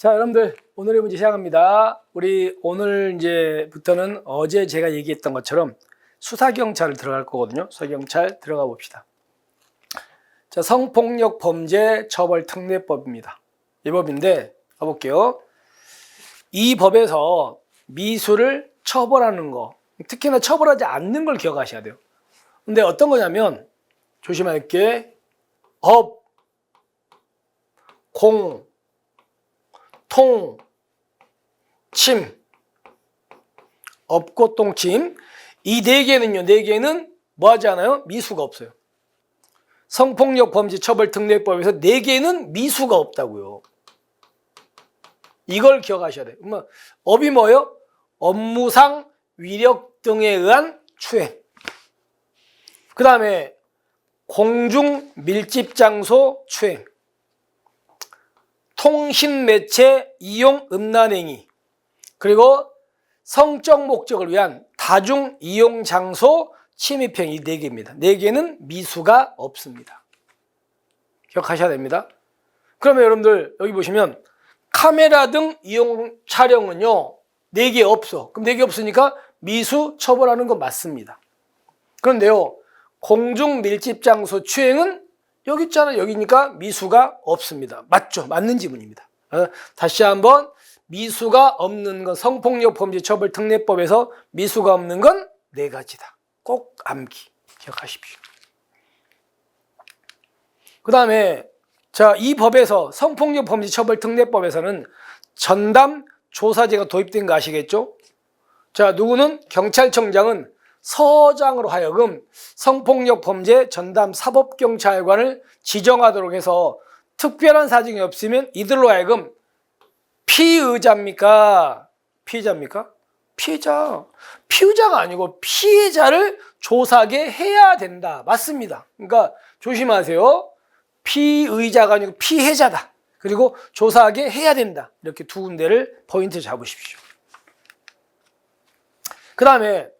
자, 여러분들 오늘의 문제 시작합니다. 우리 오늘 이제부터는 어제 제가 얘기했던 것처럼 수사경찰을 들어갈 거거든요. 수사경찰 들어가 봅시다. 자, 성폭력 범죄 처벌 특례법입니다. 이 법인데 가볼게요. 이 법에서 미수를 처벌하는 거, 특히나 처벌하지 않는 걸 기억하셔야 돼요. 근데 어떤 거냐면 조심할 게 업, 공, 통, 침, 업고 똥침, 이 네 개는 뭐 하지 않아요? 미수가 없어요. 성폭력 범죄 처벌 특례법에서 네 개는 미수가 없다고요. 이걸 기억하셔야 돼요. 업이 뭐예요? 업무상 위력 등에 의한 추행. 그 다음에 공중 밀집 장소 추행. 통신매체 이용 음란행위, 그리고 성적 목적을 위한 다중 이용 장소 침입행, 이 네 개입니다. 네 개는 미수가 없습니다. 기억하셔야 됩니다. 그러면 여러분들 여기 보시면 카메라 등 이용 촬영은요, 네 개 없어. 그럼 네 개 없으니까 미수 처벌하는 건 맞습니다. 그런데요, 공중 밀집 장소 추행은 여기 있잖아요. 여기니까 미수가 없습니다. 맞죠? 맞는 지문입니다. 다시 한번, 미수가 없는 건 성폭력 범죄 처벌 특례법에서 미수가 없는 건 네 가지다. 꼭 암기 기억하십시오. 그 다음에 자, 이 법에서 성폭력 범죄 처벌 특례법에서는 전담 조사제가 도입된 거 아시겠죠? 자, 누구는 경찰청장은 서장으로 하여금 성폭력 범죄 전담 사법경찰관을 지정하도록 해서 특별한 사정이 없으면 이들로 하여금 피의자입니까? 피해자입니까? 피의자가 아니고 피해자를 조사하게 해야 된다. 맞습니다. 그러니까 조심하세요. 피의자가 아니고 피해자다. 그리고 조사하게 해야 된다. 이렇게 두 군데를 포인트 잡으십시오. 그 다음에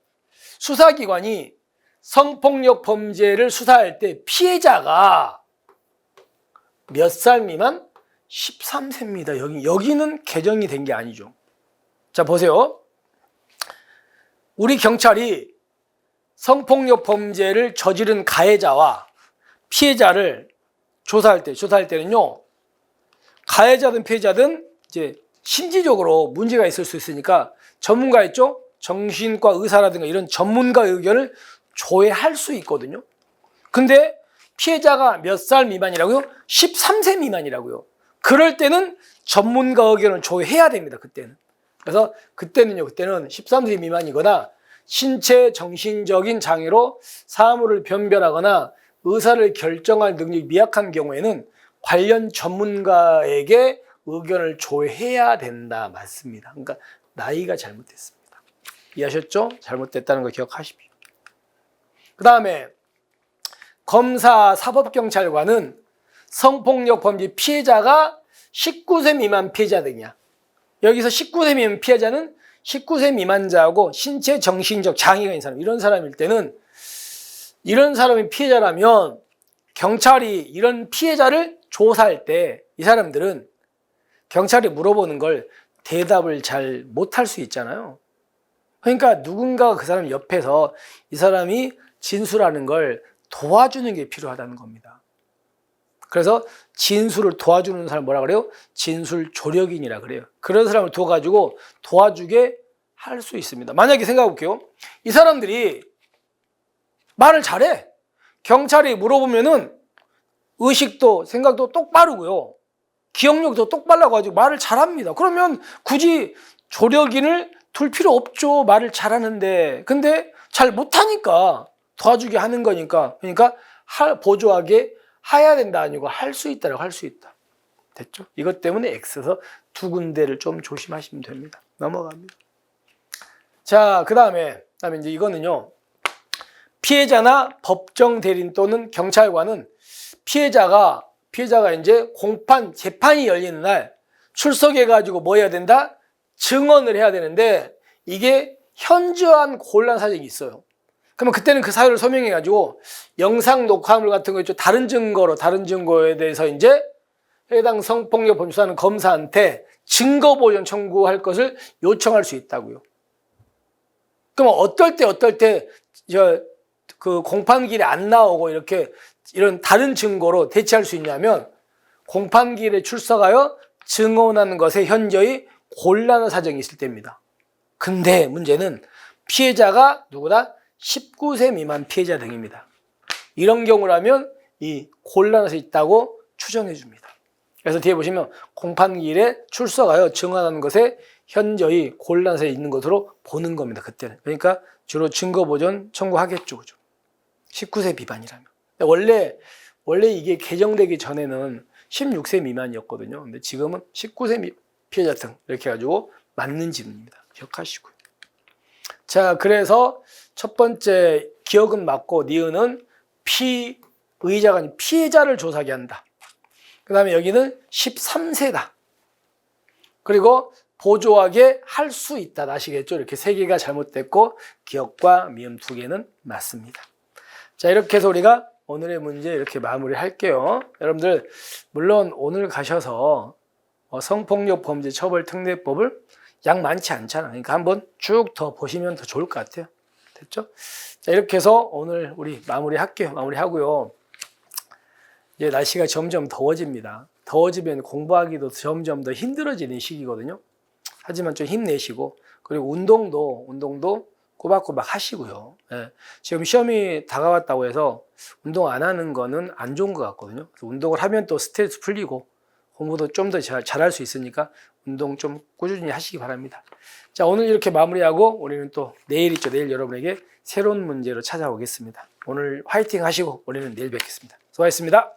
수사기관이 성폭력 범죄를 수사할 때 피해자가 몇 살 미만? 13세입니다. 여기는 개정이 된 게 아니죠. 자, 보세요. 우리 경찰이 성폭력 범죄를 저지른 가해자와 피해자를 조사할 때는요, 가해자든 피해자든 이제 심리적으로 문제가 있을 수 있으니까 전문가 있죠? 정신과 의사라든가 이런 전문가의 의견을 조회할 수 있거든요. 근데 피해자가 몇 살 미만이라고요? 13세 미만이라고요. 그럴 때는 전문가 의견을 조회해야 됩니다. 그때는. 그래서 그때는 13세 미만이거나 신체 정신적인 장애로 사물을 변별하거나 의사를 결정할 능력이 미약한 경우에는 관련 전문가에게 의견을 조회해야 된다. 맞습니다. 그러니까 나이가 잘못됐습니다. 이해하셨죠? 잘못됐다는 거 기억하십시오. 그 다음에 검사 사법경찰관은 성폭력 범죄 피해자가 19세 미만 피해자 등이야. 여기서 19세 미만 피해자는 19세 미만자하고 신체 정신적 장애가 있는 사람, 이런 사람일 때는, 이런 사람이 피해자라면 경찰이 이런 피해자를 조사할 때 이 사람들은 경찰이 물어보는 걸 대답을 잘 못할 수 있잖아요. 그러니까 누군가가 그 사람 옆에서 이 사람이 진술하는 걸 도와주는 게 필요하다는 겁니다. 그래서 진술을 도와주는 사람 뭐라 그래요? 진술 조력인이라 그래요. 그런 사람을 둬가지고 도와주게 할 수 있습니다. 만약에 생각해 볼게요. 이 사람들이 말을 잘해. 경찰이 물어보면은 의식도 생각도 똑바르고요. 기억력도 똑바르고 가지고 말을 잘합니다. 그러면 굳이 조력인을 둘 필요 없죠. 말을 잘하는데. 근데 잘 못하니까 도와주게 하는 거니까. 그러니까 보조하게 해야 된다 아니고 할 수 있다라고 할 수 있다. 됐죠? 이것 때문에 X에서 두 군데를 좀 조심하시면 됩니다. 넘어갑니다. 자, 그 다음에 이제 이거는요. 피해자나 법정 대리인 또는 경찰관은 피해자가 이제 재판이 열리는 날 출석해가지고 뭐 해야 된다? 증언을 해야 되는데 이게 현저한 곤란 사정이 있어요. 그러면 그때는 그 사유를 소명해가지고 영상 녹화물 같은 거 있죠. 다른 증거에 대해서 이제 해당 성폭력 범죄 수사하는 검사한테 증거 보존 청구할 것을 요청할 수 있다고요. 그럼 어떨 때 그 공판기일에 안 나오고 이렇게 이런 다른 증거로 대체할 수 있냐면 공판기일에 출석하여 증언하는 것에 현저히 곤란한 사정이 있을 때입니다. 근데 문제는 피해자가 누구다? 19세 미만 피해자 등입니다. 이런 경우라면 이 곤란해서 있다고 추정해 줍니다. 그래서 뒤에 보시면 공판기일에 출석하여 증언하는 것에 현저히 곤란해서 있는 것으로 보는 겁니다. 그때는. 그러니까 주로 증거보존 청구하겠죠. 그죠? 19세 미만이라면. 원래 이게 개정되기 전에는 16세 미만이었거든요. 근데 지금은 19세 피해자 등 이렇게 해가지고 맞는 지문입니다. 기억하시고요. 자, 그래서 첫 번째 기억은 맞고 니은은 피의자가 아닌 피해자를 조사하게 한다. 그 다음에 여기는 13세다. 그리고 보조하게 할 수 있다. 아시겠죠? 이렇게 세 개가 잘못됐고 기억과 미음 두 개는 맞습니다. 자, 이렇게 해서 우리가 오늘의 문제 이렇게 마무리할게요. 여러분들 물론 오늘 가셔서 성폭력 범죄 처벌 특례법을 양 많지 않잖아. 그러니까 한번 쭉 더 보시면 더 좋을 것 같아요. 됐죠? 자, 이렇게 해서 오늘 우리 마무리할게요. 마무리하고요. 이제 날씨가 점점 더워집니다. 더워지면 공부하기도 점점 더 힘들어지는 시기거든요. 하지만 좀 힘내시고, 그리고 운동도 꼬박꼬박 하시고요. 예. 지금 시험이 다가왔다고 해서 운동 안 하는 거는 안 좋은 것 같거든요. 운동을 하면 또 스트레스 풀리고 공부도 좀 더 잘할 수 있으니까 운동 좀 꾸준히 하시기 바랍니다. 자, 오늘 이렇게 마무리하고 우리는 또 내일 있죠. 내일 여러분에게 새로운 문제로 찾아오겠습니다. 오늘 화이팅 하시고 우리는 내일 뵙겠습니다. 수고하셨습니다.